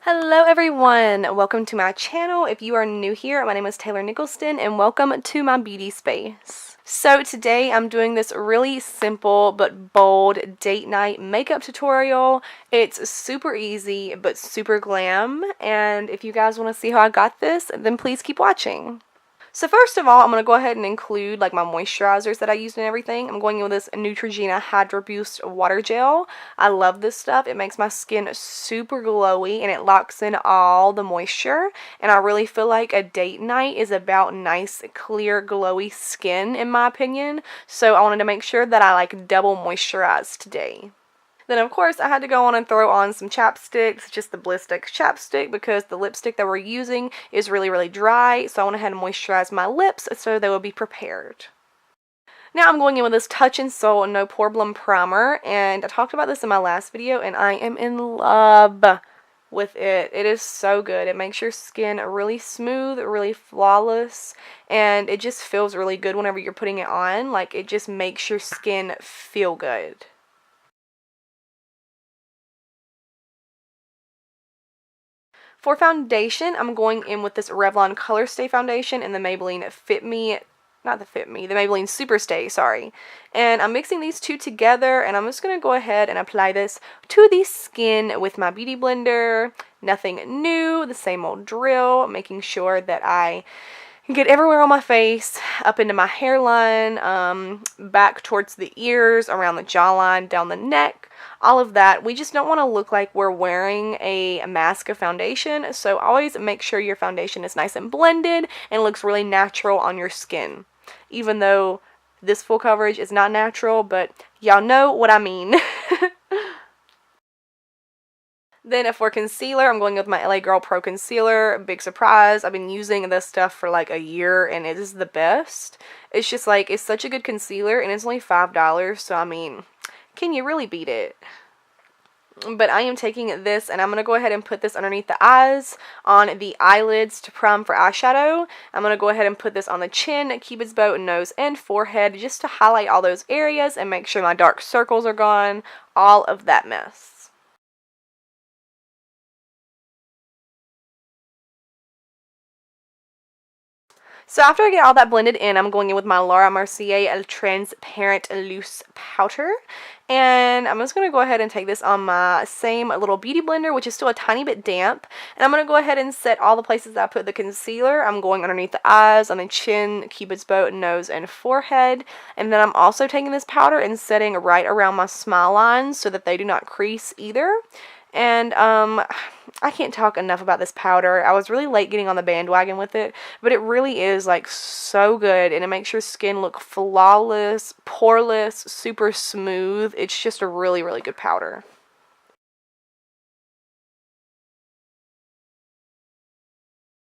Hello everyone! Welcome to my channel. If you are new here, my name is Taylor Nicholson and welcome to my beauty space. So today I'm doing this really simple but bold date night makeup tutorial. It's super easy but super glam, and if you guys want to see how I got this, then please keep watching. So first of all, I'm going to go ahead and include like my moisturizers that I used and everything. I'm going in with this Neutrogena Hydra Boost Water Gel. I love this stuff. It makes my skin super glowy and it locks in all the moisture. And I really feel like a date night is about nice, clear, glowy skin in my opinion. So I wanted to make sure that I like double moisturize today. Then, of course, I had to go on and throw on some chapsticks, just the Blistex chapstick, because the lipstick that we're using is really, really dry. So I went ahead and moisturized my lips so they will be prepared. Now I'm going in with this Touch in Sol No Poreblem Primer, and I talked about this in my last video, and I am in love with it. It is so good. It makes your skin really smooth, really flawless, and it just feels really good whenever you're putting it on. Like, it just makes your skin feel good. For foundation, I'm going in with this Revlon Colorstay foundation and the Maybelline the Maybelline Superstay, sorry. And I'm mixing these two together, and I'm just going to go ahead and apply this to the skin with my beauty blender. Nothing new, the same old drill, making sure that I get everywhere on my face, up into my hairline, back towards the ears, around the jawline, down the neck, all of that. We just don't want to look like we're wearing a mask of foundation, so always make sure your foundation is nice and blended and looks really natural on your skin. Even though this full coverage is not natural, but y'all know what I mean. Then for concealer, I'm going with my LA Girl Pro Concealer. Big surprise. I've been using this stuff for like a year and it is the best. It's just like, it's such a good concealer and it's only $5. So I mean, can you really beat it? But I am taking this and I'm going to go ahead and put this underneath the eyes, on the eyelids to prime for eyeshadow. I'm going to go ahead and put this on the chin, cupid's bow, nose, and forehead just to highlight all those areas and make sure my dark circles are gone. All of that mess. So after I get all that blended in, I'm going in with my Laura Mercier Transparent Loose Powder. And I'm just going to go ahead and take this on my same little beauty blender, which is still a tiny bit damp. And I'm going to go ahead and set all the places that I put the concealer. I'm going underneath the eyes, on the chin, cupid's bow, nose, and forehead. And then I'm also taking this powder and setting right around my smile lines so that they do not crease either. And I can't talk enough about this powder. I was really late getting on the bandwagon with it, but it really is like so good, and it makes your skin look flawless, poreless, super smooth. It's just a really, really good powder.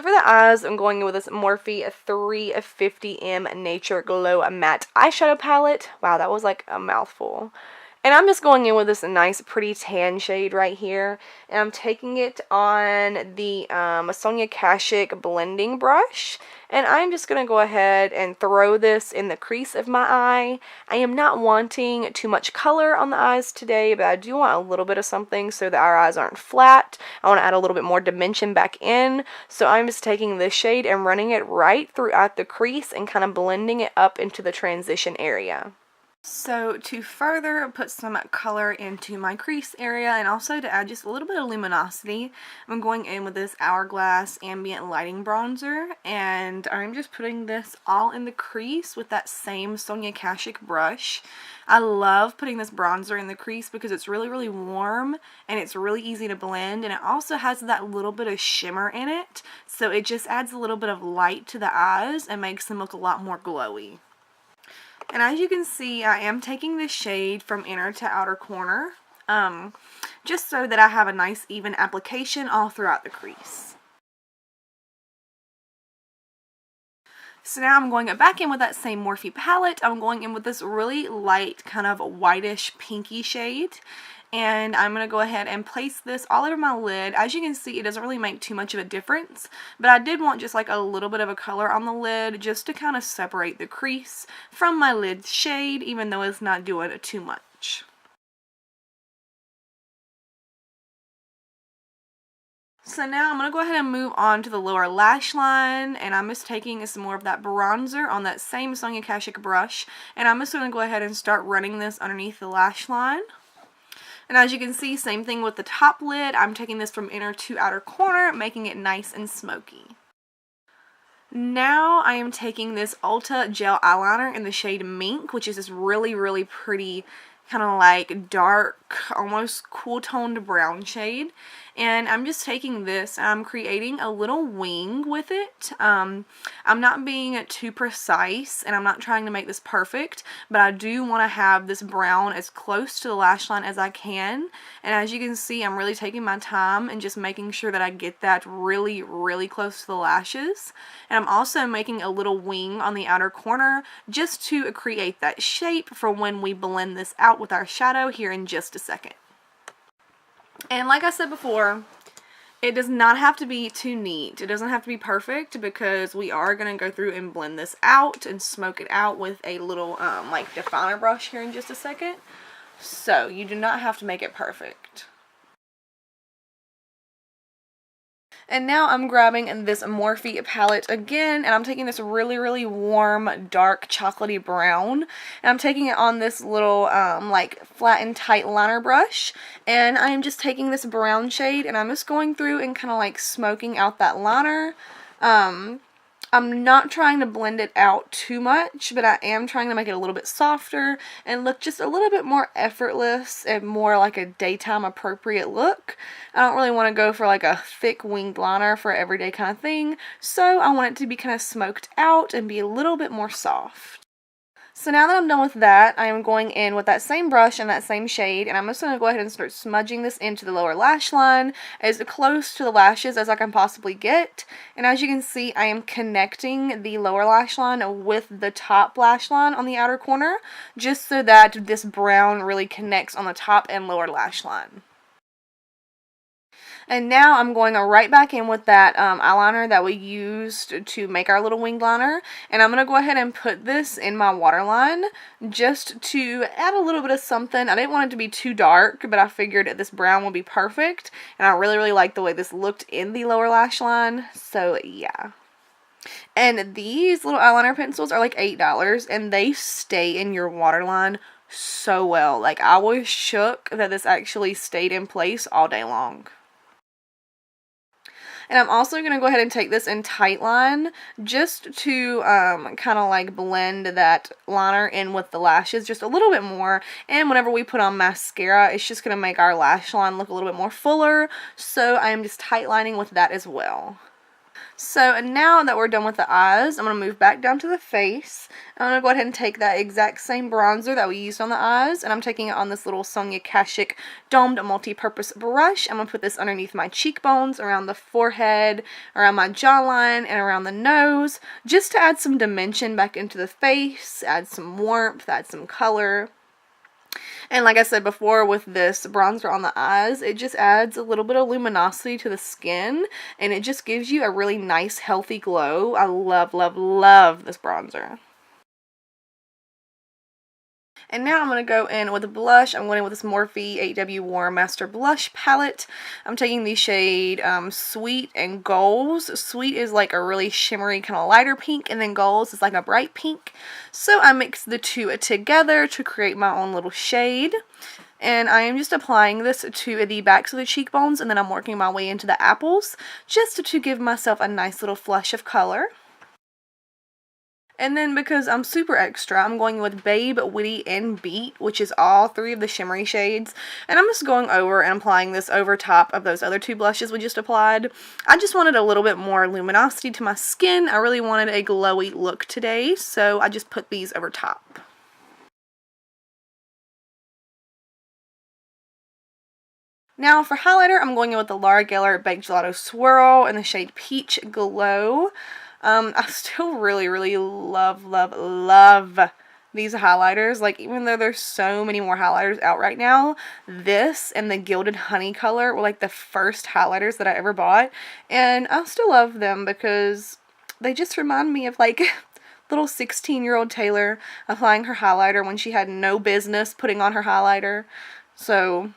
For the eyes, I'm going with this Morphe 350M Nature Glow Matte Eyeshadow Palette. Wow, that was like a mouthful. And I'm just going in with this nice, pretty tan shade right here. And I'm taking it on the Sonia Kashuk blending brush. And I'm just going to go ahead and throw this in the crease of my eye. I am not wanting too much color on the eyes today, but I do want a little bit of something so that our eyes aren't flat. I want to add a little bit more dimension back in. So I'm just taking this shade and running it right throughout the crease and kind of blending it up into the transition area. So to further put some color into my crease area and also to add just a little bit of luminosity, I'm going in with this Hourglass Ambient Lighting Bronzer, and I'm just putting this all in the crease with that same Sonia Kashuk brush. I love putting this bronzer in the crease because it's really, really warm and it's really easy to blend, and it also has that little bit of shimmer in it, so it just adds a little bit of light to the eyes and makes them look a lot more glowy. And as you can see, I am taking this shade from inner to outer corner, just so that I have a nice even application all throughout the crease. So now I'm going back in with that same Morphe palette. I'm going in with this really light, kind of whitish pinky shade. And I'm going to go ahead and place this all over my lid. As you can see, it doesn't really make too much of a difference, but I did want just like a little bit of a color on the lid just to kind of separate the crease from my lid shade, even though it's not doing it too much. So now I'm going to go ahead and move on to the lower lash line, and I'm just taking some more of that bronzer on that same Sonia Kashuk brush, and I'm just going to go ahead and start running this underneath the lash line. And as you can see, same thing with the top lid. I'm taking this from inner to outer corner, making it nice and smoky. Now I am taking this Ulta gel eyeliner in the shade Mink, which is this really, really pretty kind of like dark, almost cool toned brown shade. And I'm just taking this and I'm creating a little wing with it. I'm not being too precise and I'm not trying to make this perfect, but I do want to have this brown as close to the lash line as I can. And as you can see, I'm really taking my time and just making sure that I get that really, really close to the lashes. And I'm also making a little wing on the outer corner just to create that shape for when we blend this out with our shadow here in just a second. And like I said before, it does not have to be too neat. It doesn't have to be perfect because we are going to go through and blend this out and smoke it out with a little like definer brush here in just a second. So you do not have to make it perfect. And now I'm grabbing this Morphe palette again, and I'm taking this really, really warm, dark, chocolatey brown, and I'm taking it on this little, like, flat and tight liner brush, and I am just taking this brown shade, and I'm just going through and kind of, like, smoking out that liner. I'm not trying to blend it out too much, but I am trying to make it a little bit softer and look just a little bit more effortless and more like a daytime appropriate look. I don't really want to go for like a thick winged liner for everyday kind of thing, so I want it to be kind of smoked out and be a little bit more soft. So now that I'm done with that, I am going in with that same brush and that same shade, and I'm just going to go ahead and start smudging this into the lower lash line as close to the lashes as I can possibly get. And as you can see, I am connecting the lower lash line with the top lash line on the outer corner, just so that this brown really connects on the top and lower lash line. And now I'm going right back in with that eyeliner that we used to make our little winged liner. And I'm going to go ahead and put this in my waterline just to add a little bit of something. I didn't want it to be too dark, but I figured this brown would be perfect. And I really, really like the way this looked in the lower lash line. So, yeah. And these little eyeliner pencils are like $8, and they stay in your waterline so well. Like, I was shook that this actually stayed in place all day long. And I'm also going to go ahead and take this in Tightline just to kind of like blend that liner in with the lashes just a little bit more. And whenever we put on mascara, it's just going to make our lash line look a little bit more fuller. So I am just tightlining with that as well. So now that we're done with the eyes, I'm going to move back down to the face. I'm going to go ahead and take that exact same bronzer that we used on the eyes, and I'm taking it on this little Sonia Kashuk domed multi-purpose brush. I'm going to put this underneath my cheekbones, around the forehead, around my jawline, and around the nose, just to add some dimension back into the face, add some warmth, add some color. And like I said before, with this bronzer on the eyes, it just adds a little bit of luminosity to the skin, and it just gives you a really nice, healthy glow. I love, love, love this bronzer. And now I'm going to go in with a blush. I'm going in with this Morphe 8W Warm Master Blush Palette. I'm taking the shade Sweet and Goals. Sweet is like a really shimmery kind of lighter pink, and then Goals is like a bright pink. So I mixed the two together to create my own little shade. And I am just applying this to the backs of the cheekbones, and then I'm working my way into the apples, just to give myself a nice little flush of color. And then because I'm super extra, I'm going with Babe, Witty, and Beat, which is all three of the shimmery shades. And I'm just going over and applying this over top of those other two blushes we just applied. I just wanted a little bit more luminosity to my skin. I really wanted a glowy look today, so I just put these over top. Now for highlighter, I'm going in with the Gelller Baked Gelato Swirl in the shade Peach Glow. I still really, really love, love, love these highlighters. Like, even though there's so many more highlighters out right now, this and the Gilded Honey color were like the first highlighters that I ever bought. And I still love them because they just remind me of like little 16-year-old Taylor applying her highlighter when she had no business putting on her highlighter. So,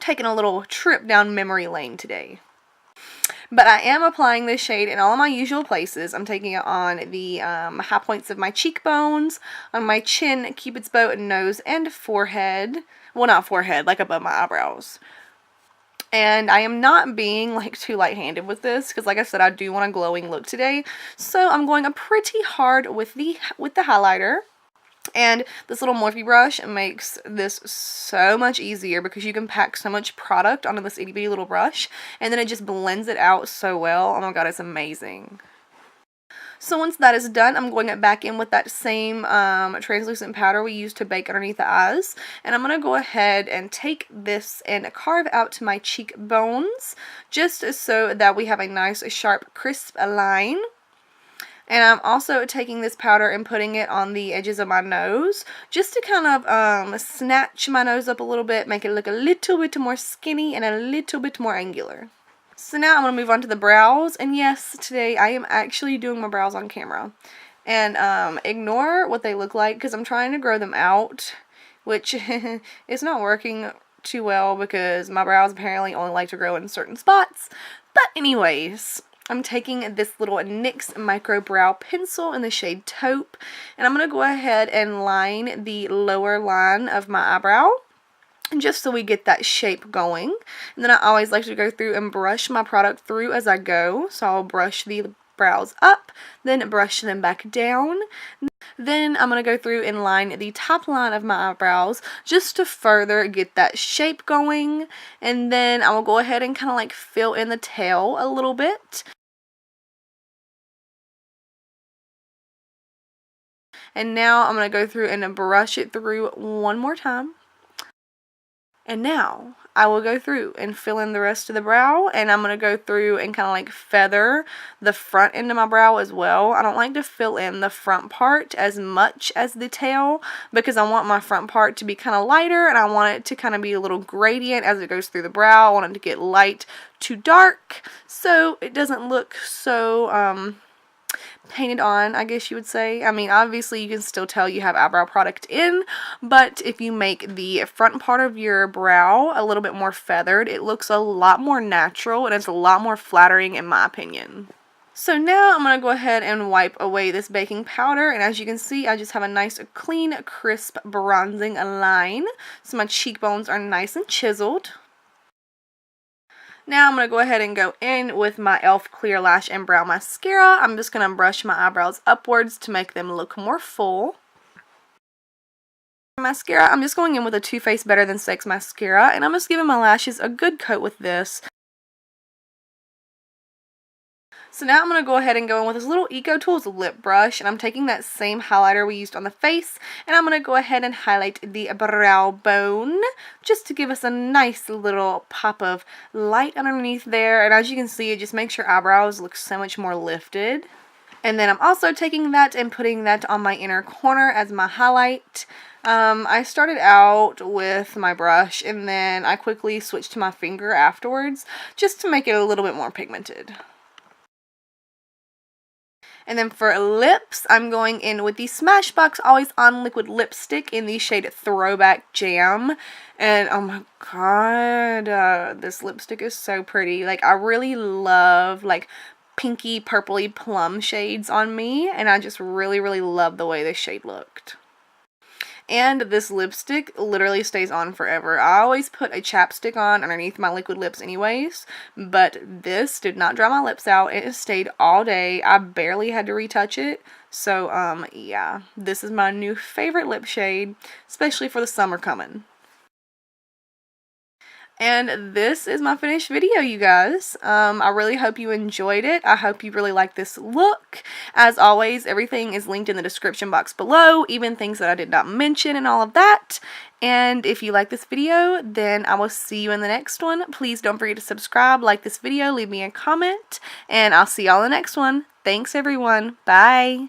taking a little trip down memory lane today. But I am applying this shade in all of my usual places. I'm taking it on the high points of my cheekbones, on my chin, cupid's bow, nose, and forehead. Well, not forehead, like above my eyebrows. And I am not being like too light-handed with this because, like I said, I do want a glowing look today. So I'm going pretty hard with the highlighter. And this little Morphe brush makes this so much easier because you can pack so much product onto this itty bitty little brush, and then it just blends it out so well. Oh my god, it's amazing. So once that is done, I'm going back in with that same translucent powder we used to bake underneath the eyes. And I'm going to go ahead and take this and carve out to my cheekbones, just so that we have a nice, sharp, crisp line. And I'm also taking this powder and putting it on the edges of my nose, just to kind of snatch my nose up a little bit, make it look a little bit more skinny and a little bit more angular. So now I'm going to move on to the brows, and yes, today I am actually doing my brows on camera. And ignore what they look like because I'm trying to grow them out, which is not working too well because my brows apparently only like to grow in certain spots. But anyways, I'm taking this little NYX Micro Brow Pencil in the shade Taupe, and I'm going to go ahead and line the lower line of my eyebrow, just so we get that shape going. And then I always like to go through and brush my product through as I go. So I'll brush the brows up, then brush them back down. Then I'm going to go through and line the top line of my eyebrows just to further get that shape going. And then I will go ahead and kind of like fill in the tail a little bit. And now I'm going to go through and brush it through one more time. And now I will go through and fill in the rest of the brow, and I'm going to go through and kind of like feather the front end of my brow as well. I don't like to fill in the front part as much as the tail because I want my front part to be kind of lighter, and I want it to kind of be a little gradient as it goes through the brow. I want it to get light to dark so it doesn't look so painted on, I guess you would say. I mean, obviously you can still tell you have eyebrow product in, but if you make the front part of your brow a little bit more feathered, it looks a lot more natural and it's a lot more flattering in my opinion. So now I'm going to go ahead and wipe away this baking powder, and as you can see, I just have a nice clean, crisp bronzing line. So my cheekbones are nice and chiseled. Now I'm going to go ahead and go in with my e.L.F. Clear Lash and Brow Mascara. I'm just going to brush my eyebrows upwards to make them look more full. Mascara, I'm just going in with a Too Faced Better Than Sex mascara, and I'm just giving my lashes a good coat with this. So now I'm going to go ahead and go in with this little Eco Tools lip brush, and I'm taking that same highlighter we used on the face, and I'm going to go ahead and highlight the brow bone, just to give us a nice little pop of light underneath there, and as you can see, it just makes your eyebrows look so much more lifted. And then I'm also taking that and putting that on my inner corner as my highlight. I started out with my brush, and then I quickly switched to my finger afterwards, just to make it a little bit more pigmented. And then for lips, I'm going in with the Smashbox Always On Liquid Lipstick in the shade Throwback Jam. And oh my god, this lipstick is so pretty. Like, I really love, like, pinky, purpley plum shades on me. And I just really, really love the way this shade looked. And this lipstick literally stays on forever. I always put a chapstick on underneath my liquid lips anyways, but this did not dry my lips out. It stayed all day. I barely had to retouch it. So, yeah, this is my new favorite lip shade, especially for the summer coming. And this is my finished video, you guys. I really hope you enjoyed it. I hope you really like this look. As always, everything is linked in the description box below, even things that I did not mention and all of that. And if you like this video, then I will see you in the next one. Please don't forget to subscribe, like this video, leave me a comment, and I'll see y'all in the next one. Thanks, everyone. Bye.